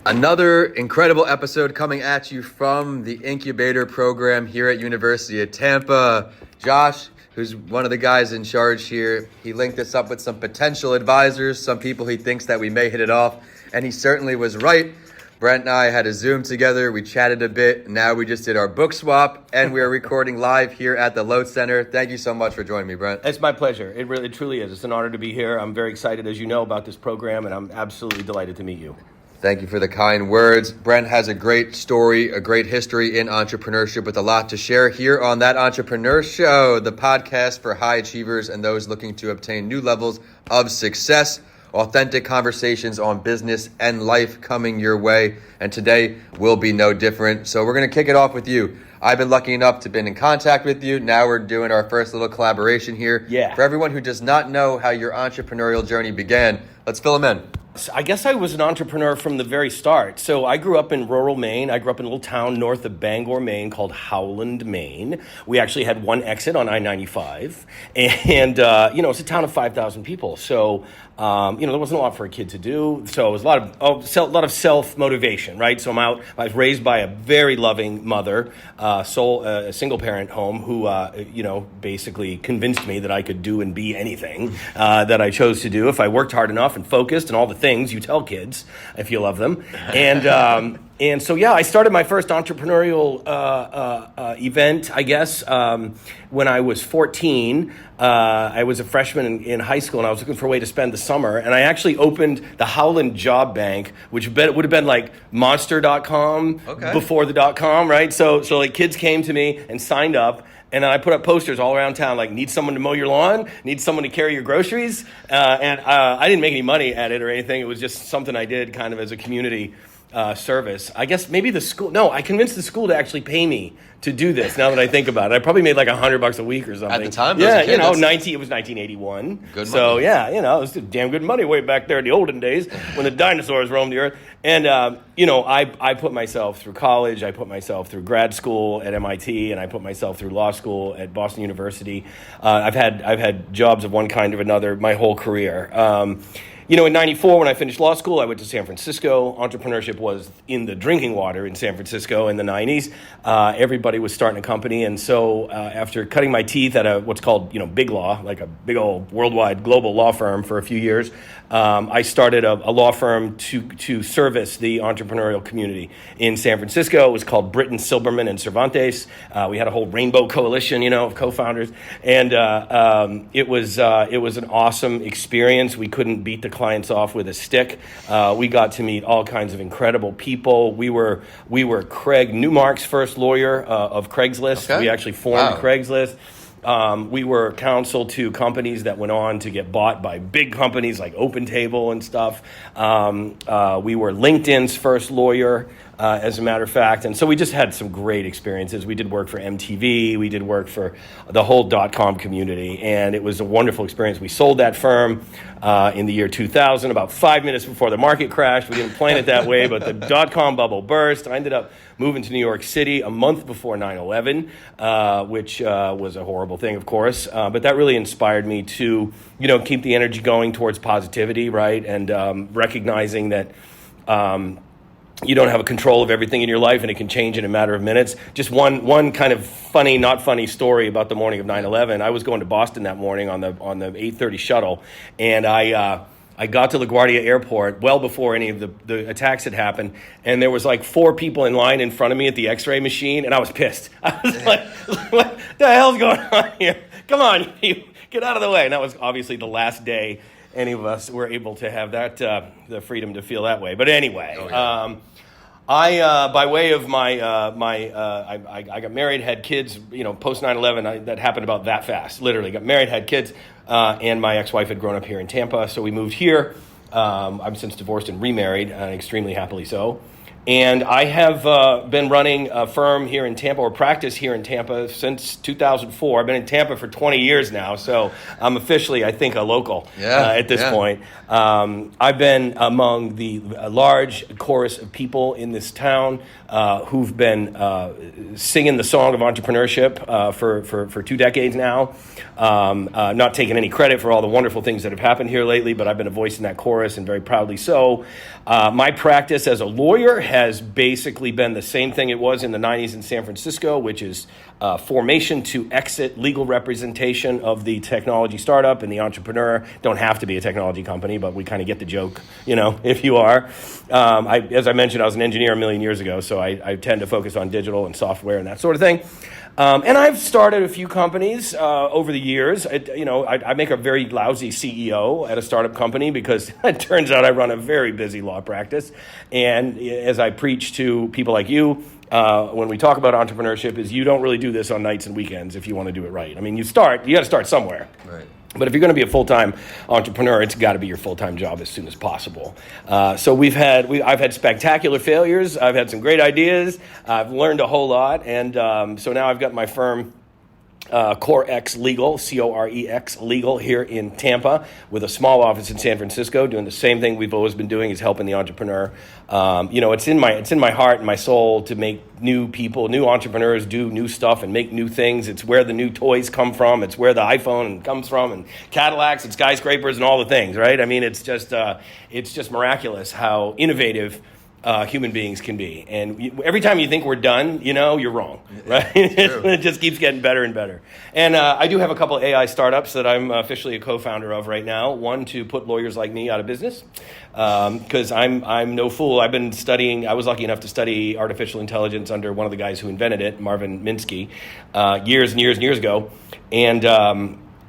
Another incredible episode coming at you from the Incubator Program here at University of Tampa. Josh, who's one of the guys in charge here, he linked us up with some potential advisors, some people he thinks that we may hit it off, and he certainly was right. Brent and I had a Zoom together, we chatted a bit, now we just did our book swap, and we are recording live here at the Load Center. Thank you so much for joining me, Brent. It's my pleasure. It really, truly is. It's an honor to be here. I'm very excited, as you know, about this program, and I'm absolutely delighted to meet you. Thank you for the kind words. Brent has a great story, a great history in entrepreneurship with a lot to share here on That Entrepreneur Show, the podcast for high achievers and those looking to obtain new levels of success. Authentic conversations on business and life coming your way, and today will be no different. So we're going to kick it off with you. I've been lucky enough to been in contact with you. Now we're doing our first little collaboration here. Yeah. For everyone who does not know how your entrepreneurial journey began, let's fill them in. I guess I was an entrepreneur from the very start. So I grew up in rural Maine. I grew up in a little town north of Bangor, Maine called Howland, Maine. We actually had one exit on I-95. And, it's a town of 5,000 people. So, there wasn't a lot for a kid to do. So it was a lot of self-motivation, right? So I was raised by a very loving mother, a single-parent home who, basically convinced me that I could do and be anything that I chose to do if I worked hard enough and focused and all the things you tell kids if you love them. And so, I started my first entrepreneurial event, I guess, when I was 14. I was a freshman in high school, and I was looking for a way to spend the summer. And I actually opened the Howland Job Bank, which would have been like Monster.com before the .com, right? So like kids came to me and signed up. And then I put up posters all around town, like, need someone to mow your lawn, need someone to carry your groceries. And I didn't make any money at it or anything. It was just something I did kind of as a community service. I guess maybe I convinced the school to actually pay me to do this. Now that I think about it, I probably made like $100 a week or something. At the time, it was 1981. Good money. So it was damn good money way back there in the olden days when the dinosaurs roamed the earth. And I put myself through college, I put myself through grad school at MIT, and I put myself through law school at Boston University. I've had jobs of one kind or another my whole career. In 94, when I finished law school, I went to San Francisco. Entrepreneurship was in the drinking water in San Francisco in the 90s. Everybody was starting a company. And so after cutting my teeth at what's called, Big Law, like a big old worldwide global law firm for a few years, I started a law firm to service the entrepreneurial community in San Francisco. It was called Britton Silberman Cervantez. We had a whole rainbow coalition, of co-founders. And it was an awesome experience. We couldn't beat the clients off with a stick. We got to meet all kinds of incredible people. We were Craig Newmark's first lawyer of Craigslist. We actually formed Craigslist. We were counsel to companies that went on to get bought by big companies like OpenTable and stuff. We were LinkedIn's first lawyer, as a matter of fact. And so we just had some great experiences. We did work for MTV. We did work for the whole .com community. And it was a wonderful experience. We sold that firm in the year 2000, about 5 minutes before the market crashed. We didn't plan it that way, but the .com bubble burst. I ended up moving to New York City a month before 9/11, which was a horrible thing, of course. But that really inspired me to, keep the energy going towards positivity, right? And recognizing that you don't have a control of everything in your life, and it can change in a matter of minutes. Just one kind of funny, not funny story about the morning of 9/11. I was going to Boston that morning on the 8:30 shuttle, and I got to LaGuardia Airport well before any of the attacks had happened, and there was like 4 people in line in front of me at the X-ray machine, and I was pissed. I was like, what the hell's going on here? Come on, you get out of the way. And that was obviously the last day any of us were able to have that the freedom to feel that way. But anyway, I by way of I got married, had kids. Post 9/11, that happened about that fast. Literally, got married, had kids, and my ex-wife had grown up here in Tampa, so we moved here. I'm since divorced and remarried, extremely happily so. And I have been running a firm here in Tampa, or practice here in Tampa, since 2004. I've been in Tampa for 20 years now, so I'm officially, I think, a local at this point. I've been among the large chorus of people in this town who've been singing the song of entrepreneurship for 2 decades now. Not taking any credit for all the wonderful things that have happened here lately, but I've been a voice in that chorus, and very proudly so. My practice as a lawyer has basically been the same thing it was in the 90s in San Francisco, which is formation to exit legal representation of the technology startup and the entrepreneur. Don't have to be a technology company, but we kind of get the joke, if you are. As I mentioned, I was an engineer a million years ago, so I tend to focus on digital and software and that sort of thing. And I've started a few companies over the years. I make a very lousy CEO at a startup company because it turns out I run a very busy law practice. And as I preach to people like you, when we talk about entrepreneurship, is you don't really do this on nights and weekends if you want to do it right. I mean, you got to start somewhere. Right. But if you're going to be a full-time entrepreneur, it's got to be your full-time job as soon as possible. So I've had spectacular failures. I've had some great ideas. I've learned a whole lot. And so now I've got my firm, CoreX Legal, CoreX Legal, here in Tampa, with a small office in San Francisco, doing the same thing we've always been doing, is helping the entrepreneur. It's in my heart and my soul to make new people, new entrepreneurs do new stuff and make new things. It's where the new toys come from. It's where the iPhone comes from, and Cadillacs and skyscrapers and all the things, right? I mean, it's just miraculous how innovative human beings can be. And every time you think we're done, you're wrong, right? It just keeps getting better and better. And I do have a couple of AI startups that I'm officially a co-founder of right now. One to put lawyers like me out of business, because I'm no fool. I was lucky enough to study artificial intelligence under one of the guys who invented it, Marvin Minsky, years and years and years ago. And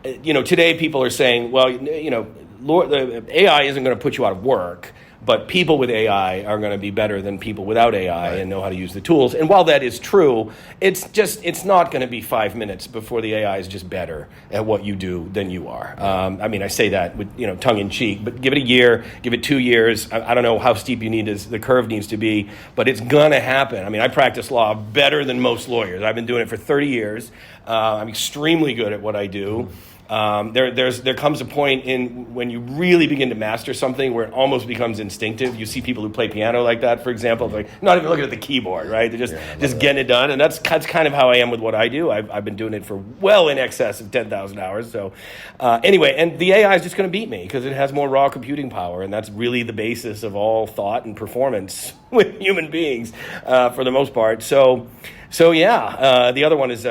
today people are saying, well, the AI isn't going to put you out of work, but people with AI are going to be better than people without AI and know how to use the tools. And while that is true, it's not going to be 5 minutes before the AI is just better at what you do than you are. I say that with tongue in cheek, but give it a year, give it 2 years. I don't know how steep the curve needs to be, but it's going to happen. I practice law better than most lawyers. I've been doing it for 30 years. I'm extremely good at what I do. There comes a point when you really begin to master something where it almost becomes instinctive. You see people who play piano like that, for example, like not even looking at the keyboard, right? They're just getting it done, and that's kind of how I am with what I do. I've been doing it for well in excess of 10,000 hours. So anyway, and the AI is just going to beat me because it has more raw computing power, and that's really the basis of all thought and performance with human beings for the most part. So the other one is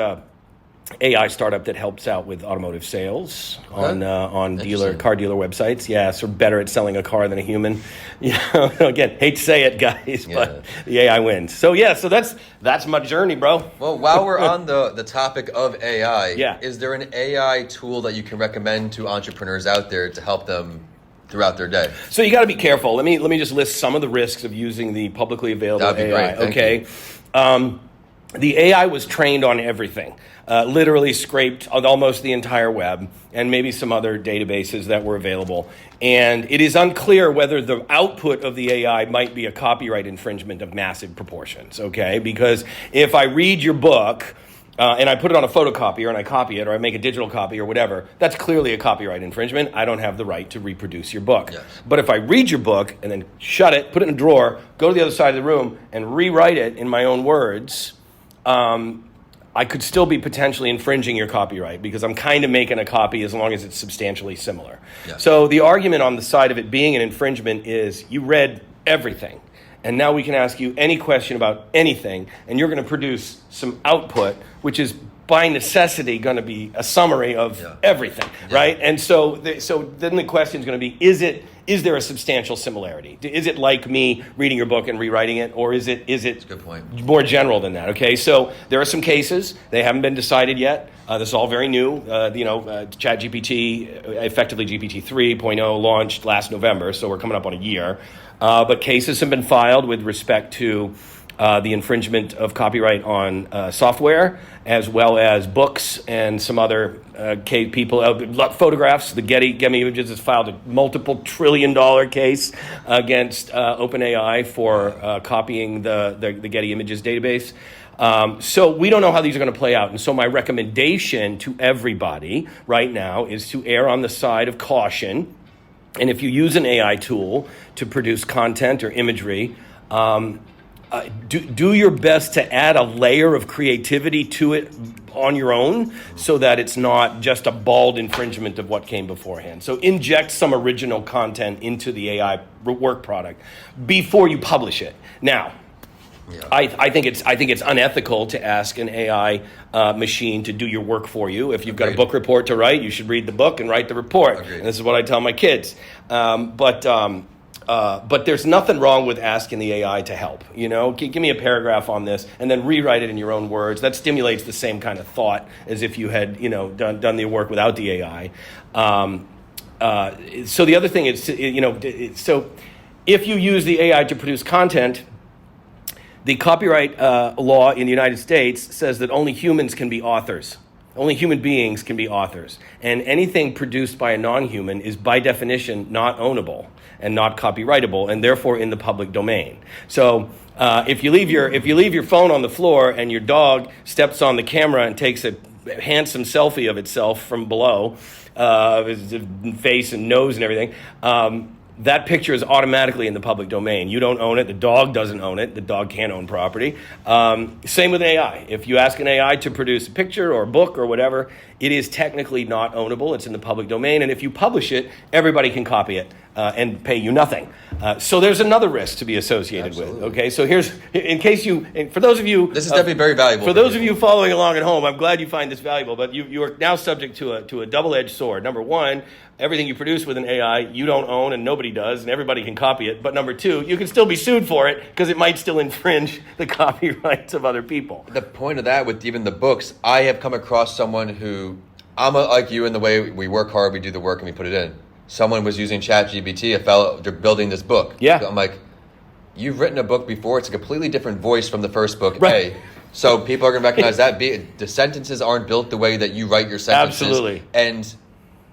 AI startup that helps out with automotive sales on car dealer websites. Yeah, so better at selling a car than a human. Again, hate to say it, guys, but the AI wins. So so that's my journey, bro. Well, while we're on the topic of AI, is there an AI tool that you can recommend to entrepreneurs out there to help them throughout their day? So you got to be careful. Let me just list some of the risks of using the publicly available AI. That'd be great. Okay. The AI was trained on everything, literally scraped on almost the entire web and maybe some other databases that were available. And it is unclear whether the output of the AI might be a copyright infringement of massive proportions, okay? Because if I read your book and I put it on a photocopier and I copy it, or I make a digital copy or whatever, that's clearly a copyright infringement. I don't have the right to reproduce your book. Yes. But if I read your book and then shut it, put it in a drawer, go to the other side of the room and rewrite it in my own words, I could still be potentially infringing your copyright because I'm kind of making a copy as long as it's substantially similar. Yeah. So the argument on the side of it being an infringement is you read everything, and now we can ask you any question about anything, and you're going to produce some output, which is by necessity going to be a summary of everything, right? And so then the question is going to be, is there a substantial similarity? Is it like me reading your book and rewriting it, or is it That's a good point. More general than that? Okay, so there are some cases. They haven't been decided yet. This is all very new. ChatGPT, effectively GPT 3.0, launched last November, so we're coming up on a year. But cases have been filed with respect to the infringement of copyright on software, as well as books and some other photographs. The Getty Images has filed a multiple trillion-dollar case against OpenAI for copying the Getty Images database. So we don't know how these are going to play out. And so my recommendation to everybody right now is to err on the side of caution. And if you use an AI tool to produce content or imagery, do your best to add a layer of creativity to it on your own so that it's not just a bald infringement of what came beforehand. So inject some original content into the AI work product before you publish it. Now, yeah. I think it's unethical to ask an AI machine to do your work for you. If you've got a book report to write, you should read the book and write the report. And this is what I tell my kids. But there's nothing wrong with asking the AI to help. You know, give me a paragraph on this, and then rewrite it in your own words. That stimulates the same kind of thought as if you had, done the work without the AI. So the other thing is, so if you use the AI to produce content, the copyright law in the United States says that only humans can be authors. Only human beings can be authors. And anything produced by a non-human is by definition not ownable and not copyrightable, and therefore in the public domain. So if you leave your phone on the floor and your dog steps on the camera and takes a handsome selfie of itself from below, his face and nose and everything, that picture is automatically in the public domain. You don't own it. The dog doesn't own it. The dog can't own property. Same with AI. If you ask an AI to produce a picture or a book or whatever, it is technically not ownable. It's in the public domain. And if you publish it, everybody can copy it and pay you nothing. So there's another risk to be associated with. Okay, so for those of you... This is definitely very valuable. For those of you following along at home, I'm glad you find this valuable, but you are now subject to a double-edged sword. Number one, everything you produce with an AI, you don't own and nobody does, and everybody can copy it. But number two, you can still be sued for it because it might still infringe the copyrights of other people. The point of that with even the books, I have come across someone who, like you in the way we work hard, we do the work and we put it in. Someone was using ChatGPT, a fellow, they're building this book. Yeah. I'm like, you've written a book before, it's a completely different voice from the first book. Right. So people are going to recognize that. The sentences aren't built the way that you write your sentences. Absolutely. And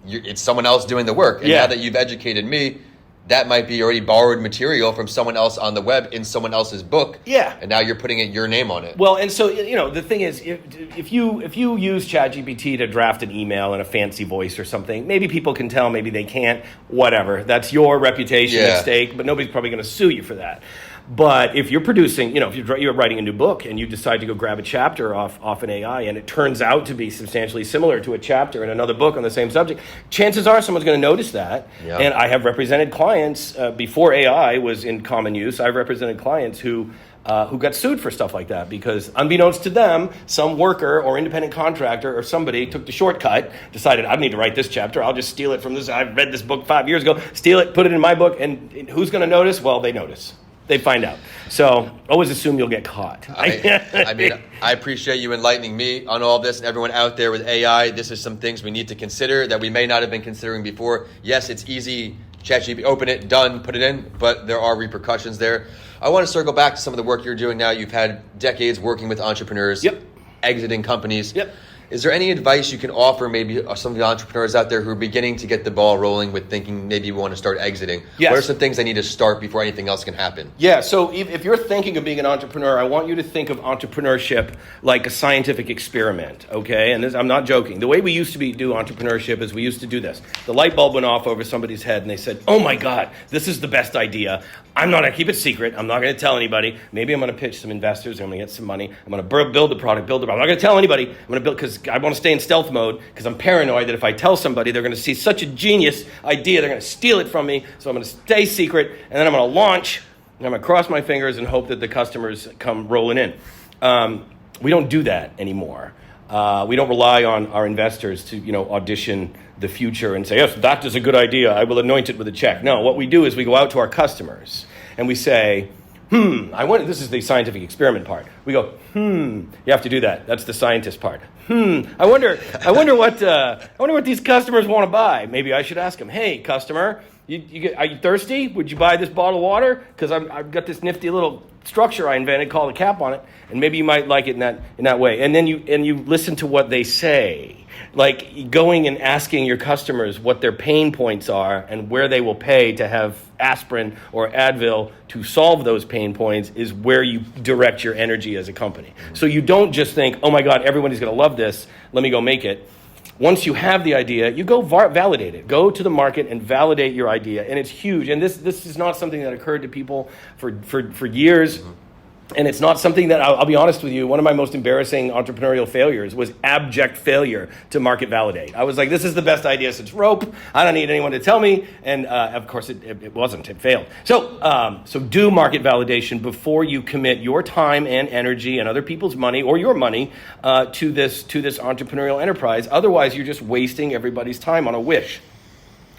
it's someone else doing the work. And now that you've educated me, that might be already borrowed material from someone else on the web in someone else's book. Yeah. And now you're putting your name on it. Well, and so, the thing is, if you use ChatGPT to draft an email in a fancy voice or something, maybe people can tell, maybe they can't, whatever. That's your reputation at stake, but nobody's probably going to sue you for that. But if you're producing, if you're writing a new book and you decide to go grab a chapter off an AI and it turns out to be substantially similar to a chapter in another book on the same subject, chances are someone's going to notice that. Yeah. And I have represented clients before AI was in common use. I've represented clients who got sued for stuff like that because unbeknownst to them, some worker or independent contractor or somebody took the shortcut, decided, I need to write this chapter. I'll just steal it from this. I read this book 5 years ago, steal it, put it in my book. And who's going to notice? Well, they notice. They find out. So always assume you'll get caught. I appreciate you enlightening me on all this and everyone out there with AI. This is some things we need to consider that we may not have been considering before. Yes, it's easy. ChatGPT, open it, done, put it in, but there are repercussions there. I want to circle back to some of the work you're doing now. You've had decades working with entrepreneurs, exiting companies. Yep. Is there any advice you can offer maybe some of the entrepreneurs out there who are beginning to get the ball rolling with thinking maybe we want to start exiting? Yes. What are some things they need to start before anything else can happen? Yeah, so if you're thinking of being an entrepreneur, I want you to think of entrepreneurship like a scientific experiment, okay? And I'm not joking. The way we used to do entrepreneurship is we used to do this. The light bulb went off over somebody's head and they said, oh my God, this is the best idea. I'm not going to keep it secret. I'm not going to tell anybody. Maybe I'm going to pitch some investors. I'm going to get some money. I'm going to build the product, I'm not going to tell anybody. I'm going to build because I want to stay in stealth mode because I'm paranoid that if I tell somebody, they're going to see such a genius idea. They're going to steal it from me. So I'm going to stay secret. And then I'm going to launch. And I'm going to cross my fingers and hope that the customers come rolling in. We don't do that anymore. We don't rely on our investors to, audition the future and say, yes, that is a good idea. I will anoint it with a check. No, what we do is we go out to our customers and we say, this is the scientific experiment part. We go, you have to do that. That's the scientist part. I wonder what these customers want to buy. Maybe I should ask them, hey, customer, Are you thirsty? Would you buy this bottle of water? Because I've got this nifty little structure I invented called a cap on it, and maybe you might like it in that way. And then you listen to what they say. Like going and asking your customers what their pain points are and where they will pay to have aspirin or Advil to solve those pain points is where you direct your energy as a company. So you don't just think, oh my God, everybody's going to love this, let me go make it. Once you have the idea, you go validate it. Go to the market and validate your idea. And it's huge. And this is not something that occurred to people for years. And it's not something that, I'll be honest with you, one of my most embarrassing entrepreneurial failures was abject failure to market validate. I was like, this is the best idea since rope. I don't need anyone to tell me. And of course, it wasn't. It failed. So do market validation before you commit your time and energy and other people's money or your money to this entrepreneurial enterprise. Otherwise, you're just wasting everybody's time on a wish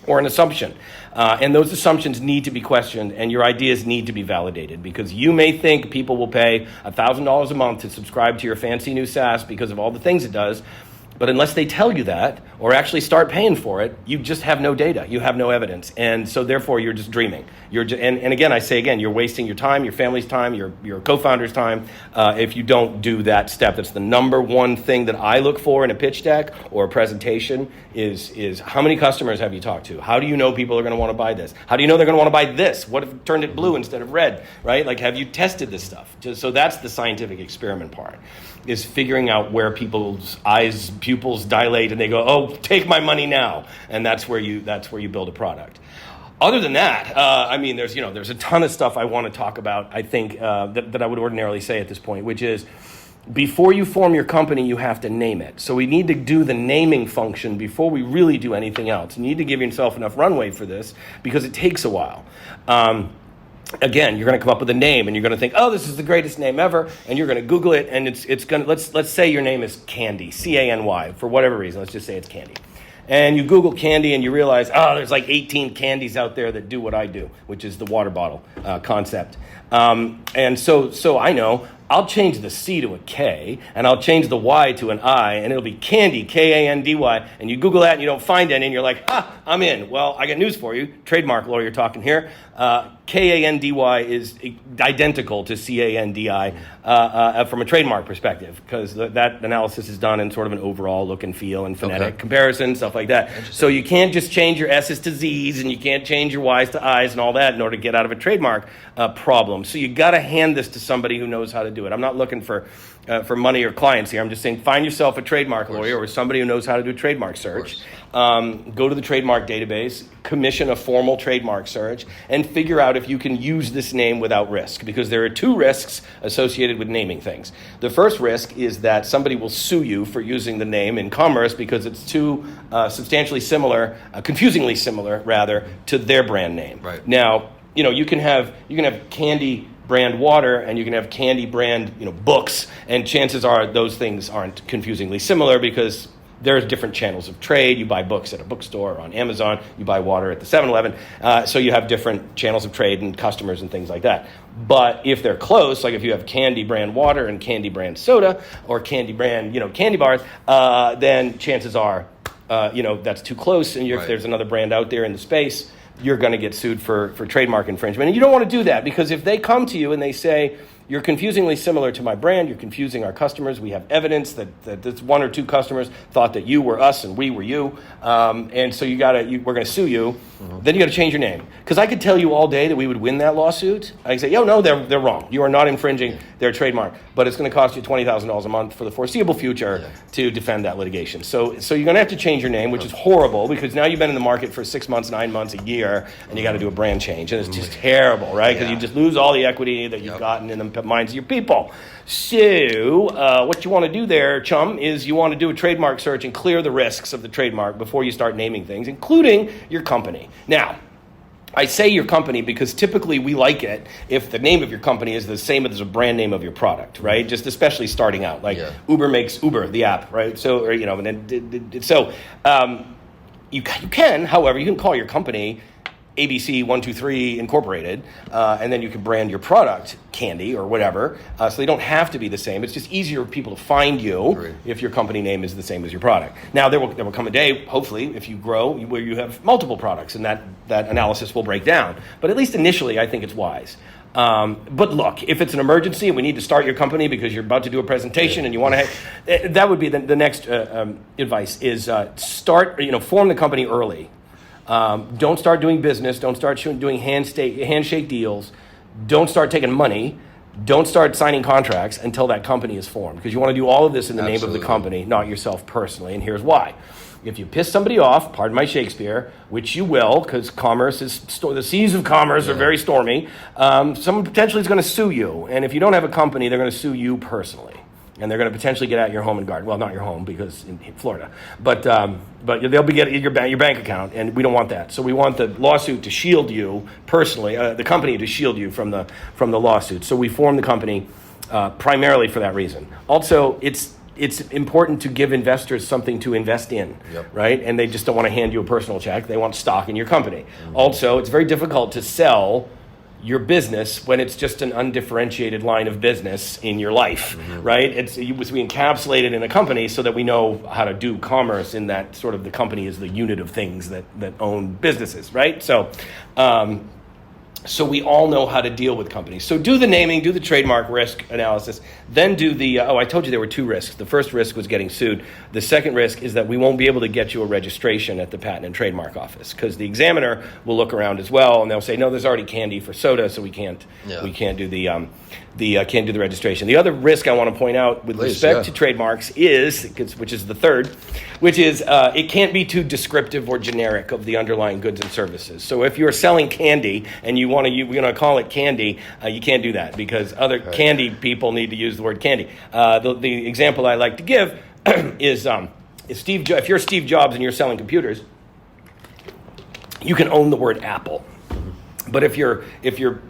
or an assumption. And those assumptions need to be questioned, and your ideas need to be validated, because you may think people will pay $1,000 a month to subscribe to your fancy new SaaS because of all the things it does. But unless they tell you that or actually start paying for it, you just have no data. You have no evidence. And so therefore, you're just dreaming. And again, I say again, you're wasting your time, your family's time, your co-founder's time if you don't do that step. That's the number one thing that I look for in a pitch deck or a presentation is how many customers have you talked to? How do you know people are going to want to buy this? How do you know they're going to want to buy this? What if it turned it blue instead of red, right? Like, have you tested this stuff? So that's the scientific experiment part, is figuring out where people's pupils dilate and they go, oh, take my money now. And that's where you build a product. Other than that, there's a ton of stuff I want to talk about, I think, that I would ordinarily say at this point, which is before you form your company, you have to name it. So we need to do the naming function before we really do anything else. You need to give yourself enough runway for this because it takes a while. Again, you're going to come up with a name and you're going to think, oh, this is the greatest name ever. And you're going to Google it. And it's going to, let's say your name is Candy, C-A-N-Y, for whatever reason. Let's just say it's Candy. And you Google Candy and you realize, oh, there's like 18 candies out there that do what I do, which is the water bottle concept. And so I know I'll change the C to a K, and I'll change the Y to an I, and it'll be Candy, K-A-N-D-Y. And you Google that, and you don't find any, and you're like, I'm in. Well, I got news for you. Trademark lawyer talking here. K-A-N-D-Y is identical to C-A-N-D-I from a trademark perspective, because that analysis is done in sort of an overall look and feel and phonetic comparison, stuff like that. So you can't just change your S's to Z's, and you can't change your Y's to I's and all that in order to get out of a trademark problem. So you got to hand this to somebody who knows how to do it. I'm not looking for money or clients here. I'm just saying find yourself a trademark lawyer or somebody who knows how to do trademark search. Go to the trademark database, commission a formal trademark search, and figure out if you can use this name without risk, because there are two risks associated with naming things. The first risk is that somebody will sue you for using the name in commerce because it's too substantially similar, confusingly similar, rather, to their brand name. Right. Now, you can have Candy brand water and you can have Candy brand books, and chances are those things aren't confusingly similar because there's different channels of trade. You buy books at a bookstore or on Amazon. You buy water at the 7-Eleven. So you have different channels of trade and customers and things like that. But if they're close, like if you have Candy brand water and Candy brand soda or Candy brand candy bars, then chances are that's too close. And if there's another brand out there in the space, you're going to get sued for trademark infringement. And you don't want to do that, because if they come to you and they say, you're confusingly similar to my brand, you're confusing our customers, we have evidence that this one or two customers thought that you were us and we were you, and so we're going to sue you, then you got to change your name. Because I could tell you all day that we would win that lasuit. I could say, no, they're wrong. You are not infringing their trademark, but it's going to cost you $20,000 a month for the foreseeable future to defend that litigation. So you're going to have to change your name, which is horrible, because now you've been in the market for 6 months, 9 months, a year, and you got to do a brand change, and it's just terrible, right? Because you just lose all the equity that you've gotten in the minds of your people. So what you want to do there, chum, is you want to do a trademark search and clear the risks of the trademark before you start naming things, including your company. Now, I say your company because typically we like it if the name of your company is the same as the brand name of your product, right? Just especially starting out, like Uber makes Uber, the app, right? So, you can, however, you can call your company ABC 123 Incorporated, and then you can brand your product Candy or whatever. So they don't have to be the same. It's just easier for people to find you if your company name is the same as your product. Now there will come a day, hopefully, if you grow, where you have multiple products, and that analysis will break down. But at least initially, I think it's wise. But look, if it's an emergency and we need to start your company because you're about to do a presentation and you want to, that would be the next advice is form the company early. Don't start doing business. Don't start doing handshake deals. Don't start taking money. Don't start signing contracts until that company is formed, because you want to do all of this in the name of the company, not yourself personally. And here's why. If you piss somebody off, pardon my Shakespeare, which you will, because commerce is the seas of commerce are very stormy, someone potentially is going to sue you. And if you don't have a company, they're going to sue you personally. And they're going to potentially get at your home and garden. Well, not your home, because in Florida. But they'll be getting your bank account, and we don't want that. So we want the lawsuit to shield you personally, the company to shield you from the lawsuit. So we form the company primarily for that reason. Also, it's important to give investors something to invest in, right? And they just don't want to hand you a personal check. They want stock in your company. Mm-hmm. Also, it's very difficult to sell your business when it's just an undifferentiated line of business in your life, right? We encapsulate it in a company so that we know how to do commerce in that sort of the company is the unit of things that own businesses, right? So we all know how to deal with companies. So do the naming, do the trademark risk analysis, then do the, I told you there were two risks. The first risk was getting sued. The second risk is that we won't be able to get you a registration at the Patent and Trademark Office, because the examiner will look around as well, and they'll say, no, there's already candy for soda, so we can't do the registration. The other risk I want to point out with respect to trademarks which is the third, which is it can't be too descriptive or generic of the underlying goods and services. So if you're selling candy and we're going to call it candy, you can't do that, because other candy people need to use the word candy. The example I like to give is if you're Steve Jobs and you're selling computers, you can own the word Apple. But if you're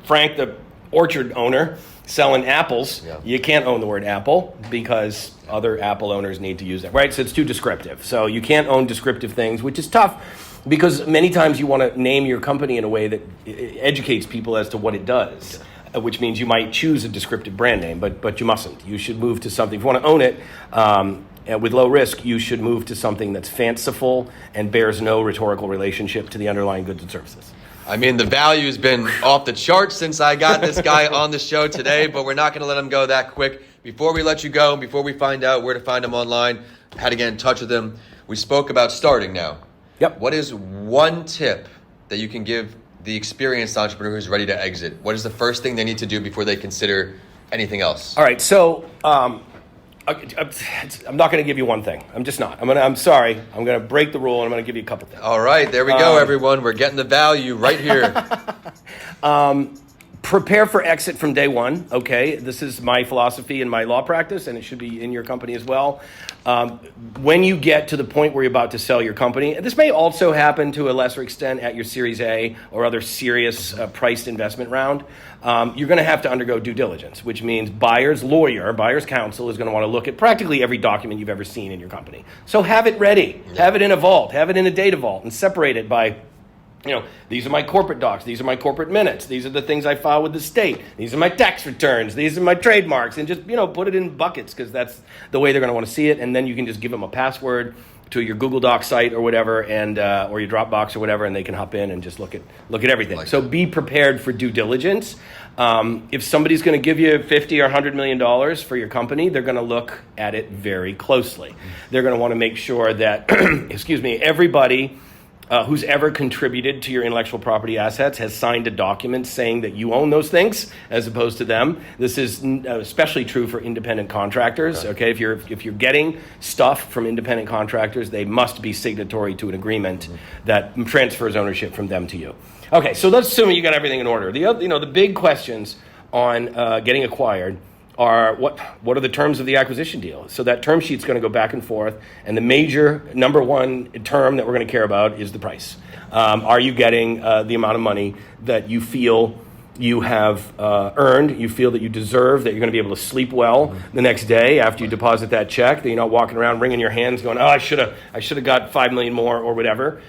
Frank, the orchard owner, selling apples, you can't own the word Apple, because other Apple owners need to use that, right? So it's too descriptive. So you can't own descriptive things, which is tough, because many times you want to name your company in a way that educates people as to what it does, which means you might choose a descriptive brand name, but you mustn't. You should move to something. If you want to own it with low risk, you should move to something that's fanciful and bears no rhetorical relationship to the underlying goods and services. I mean, the value's been off the charts since I got this guy on the show today, but we're not going to let him go that quick. Before we let you go, before we find out where to find him online, how to get in touch with him, we spoke about starting now. Yep. What is one tip that you can give the experienced entrepreneur who's ready to exit? What is the first thing they need to do before they consider anything else? All right, so I'm not going to give you one thing. I'm just not. I'm sorry. I'm going to break the rule, and I'm going to give you a couple things. All right, there we go, everyone. We're getting the value right here. Prepare for exit from day one, okay? This is my philosophy in my law practice, and it should be in your company as well. When you get to the point where you're about to sell your company, and this may also happen to a lesser extent at your Series A or other serious priced investment round, you're going to have to undergo due diligence, which means buyer's counsel is going to want to look at practically every document you've ever seen in your company. So have it ready. Have it in a vault. Have it in a data vault, and separate it by, these are my corporate docs. These are my corporate minutes. These are the things I file with the state. These are my tax returns. These are my trademarks. And just, put it in buckets, because that's the way they're going to want to see it. And then you can just give them a password to your Google Doc site or whatever, and or your Dropbox or whatever, and they can hop in and just look at everything. So be prepared for due diligence. If somebody's going to give you $50 or $100 million for your company, they're going to look at it very closely. They're going to want to make sure that, everybody who's ever contributed to your intellectual property assets has signed a document saying that you own those things as opposed to them. This is especially true for independent contractors. Okay, if you're getting stuff from independent contractors, they must be signatory to an agreement that transfers ownership from them to you. Okay, so let's assume you got everything in order. The big questions on getting acquired are what are the terms of the acquisition deal? So that term sheet's going to go back and forth, and the major number one term that we're going to care about is the price. Are you getting the amount of money that you feel you have earned, you feel that you deserve, that you're going to be able to sleep well the next day after you deposit that check, that you're not walking around wringing your hands going, I should have got $5 million more or whatever.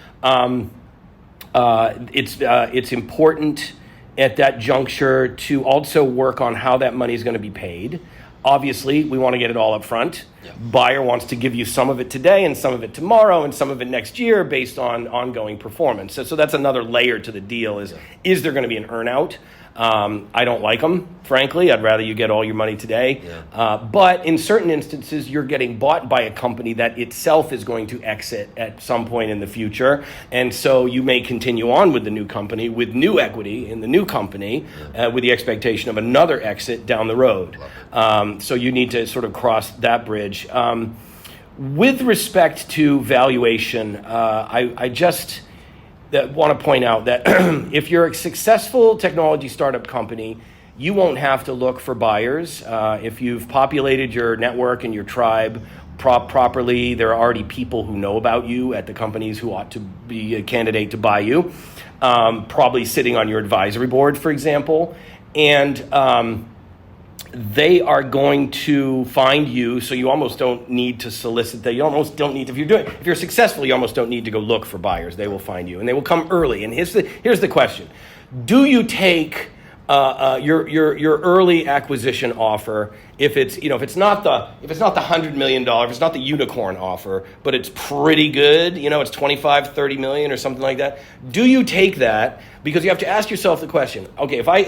It's important at that juncture to also work on how that money is going to be paid. Obviously, we want to get it all up front. Yeah. Buyer wants to give you some of it today and some of it tomorrow and some of it next year based on ongoing performance. So that's another layer to the deal is there going to be an earnout? I don't like them, frankly. I'd rather you get all your money today. Yeah. But in certain instances, you're getting bought by a company that itself is going to exit at some point in the future. And so you may continue on with the new company with new equity in the new company with the expectation of another exit down the road. So you need to sort of cross that bridge. With respect to valuation, I just want to point out that if you're a successful technology startup company, you won't have to look for buyers. If you've populated your network and your tribe properly, there are already people who know about you at the companies who ought to be a candidate to buy you, probably sitting on your advisory board, for example. And they are going to find you, so you almost don't need to solicit that. You almost don't need to, if you're successful, you almost don't need to go look for buyers. They will find you, and they will come early. And here's the question: do you take your early acquisition offer if it's not the $100 million, if it's not the unicorn offer, but it's pretty good, it's 25, 30 million or something like that? Do you take that? Because you have to ask yourself the question: okay, if I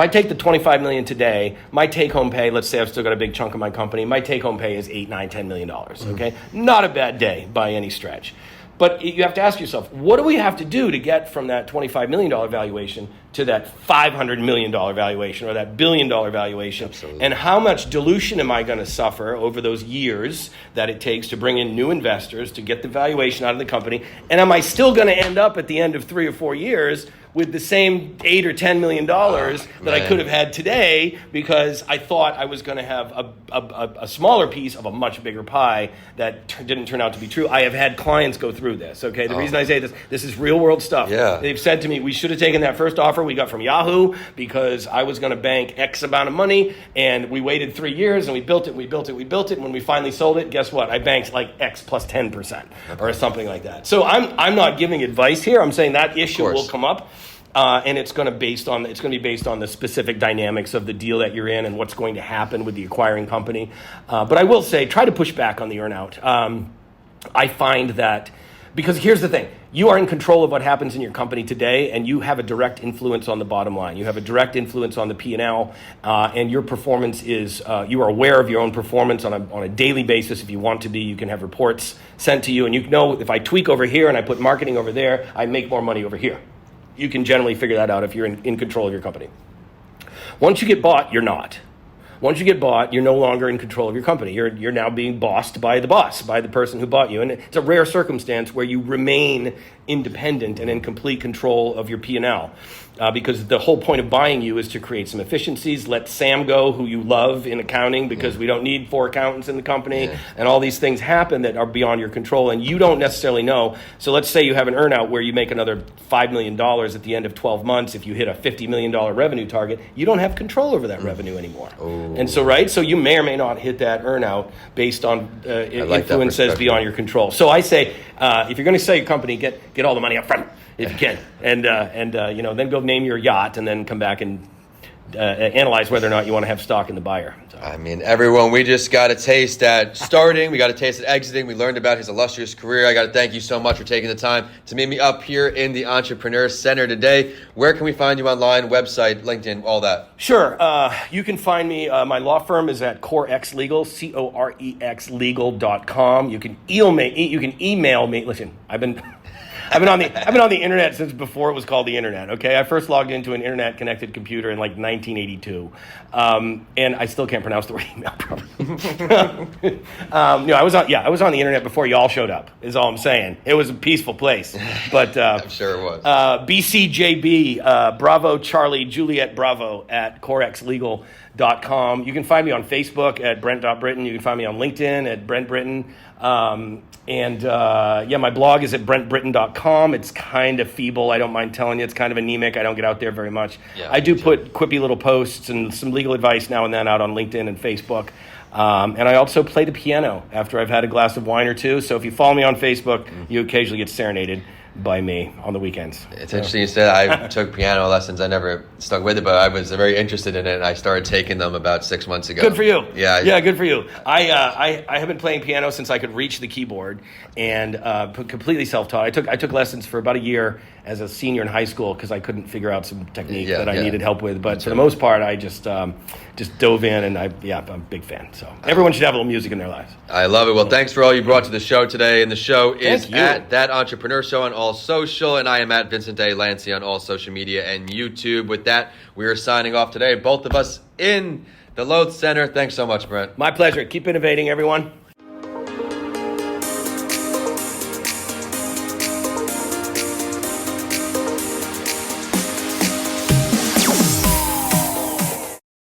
take the 25 million today, my take-home pay, let's say I've still got a big chunk of my company, my take-home pay is $8, $9, $10 million, okay? Not a bad day by any stretch. But you have to ask yourself, what do we have to do to get from that $25 million valuation to that $500 million valuation or that $1 billion valuation? Absolutely. And how much dilution am I going to suffer over those years that it takes to bring in new investors to get the valuation out of the company? And am I still going to end up at the end of 3 or 4 years with the same $8 or $10 million that I could have had today because I thought I was going to have a smaller piece of a much bigger pie that didn't turn out to be true? I have had clients go through this, okay? The reason I say this is real world stuff. Yeah. They've said to me, we should have taken that first offer we got from Yahoo because I was going to bank X amount of money, and we waited 3 years, and we built it, and when we finally sold it, guess what? I banked like X plus 10% or something like that. So I'm not giving advice here. I'm saying that issue will come up. And it's going to be based on the specific dynamics of the deal that you're in and what's going to happen with the acquiring company. But I will say, try to push back on the earnout. I find that because here's the thing: you are in control of what happens in your company today, and you have a direct influence on the bottom line. You have a direct influence on the P&L, and your performance is you are aware of your own performance on a daily basis. If you want to be, you can have reports sent to you, and you know if I tweak over here and I put marketing over there, I make more money over here. You can generally figure that out if you're in control of your company. Once you get bought, you're not. Once you get bought, you're no longer in control of your company. You're now being bossed by the boss, by the person who bought you. And it's a rare circumstance where you remain independent and in complete control of your P&L. Because the whole point of buying you is to create some efficiencies, let Sam go, who you love in accounting, because we don't need 4 accountants in the company, and all these things happen that are beyond your control, and you don't necessarily know. So let's say you have an earnout where you make another $5 million at the end of 12 months. If you hit a $50 million revenue target, you don't have control over that revenue anymore. And so you may or may not hit that earnout based on influences beyond your control. So I say, if you're going to sell your company, get all the money up front if you can, and then go name your yacht, and then come back and analyze whether or not you want to have stock in the buyer. So. I mean, everyone, we just got a taste at starting. We got a taste at exiting. We learned about his illustrious career. I got to thank you so much for taking the time to meet me up here in the Entrepreneur Center today. Where can we find you online, website, LinkedIn, all that? Sure. You can find me. My law firm is at CoreX Legal, CoreXLegal.com. You can email me. Listen, I've been on the internet since before it was called the internet. Okay, I first logged into an internet-connected computer in like 1982, and I still can't pronounce the word email properly. I was on the internet before y'all showed up. Is all I'm saying. It was a peaceful place, but I'm sure it was. BCJB, Bravo Charlie Juliet Bravo at CoreXLegal.com. You can find me on Facebook at Brent.Britton. You can find me on LinkedIn at Brent Britton. My blog is at BrentBritton.com. It's kind of feeble. I don't mind telling you. It's kind of anemic. I don't get out there very much. Yeah, I do put quippy little posts and some legal advice now and then out on LinkedIn and Facebook. And I also play the piano after I've had a glass of wine or two. So if you follow me on Facebook, you occasionally get serenaded by me on the weekends. It's interesting you said I took piano lessons. I never stuck with it, but I was very interested in it, and I started taking them about 6 months ago. Good for you. Yeah, good for you. I have been playing piano since I could reach the keyboard, and completely self-taught. I took lessons for about a year as a senior in high school because I couldn't figure out some technique that I needed help with. But for the most part, I just dove in, and I'm a big fan. So everyone should have a little music in their lives. I love it. Well, thanks for all you brought to the show today. And the show is at That Entrepreneur Show on all social, and I am at Vincent A. Lanci on all social media and YouTube. With that, we are signing off today. Both of us in the Loath Center. Thanks so much, Brent. My pleasure. Keep innovating, everyone.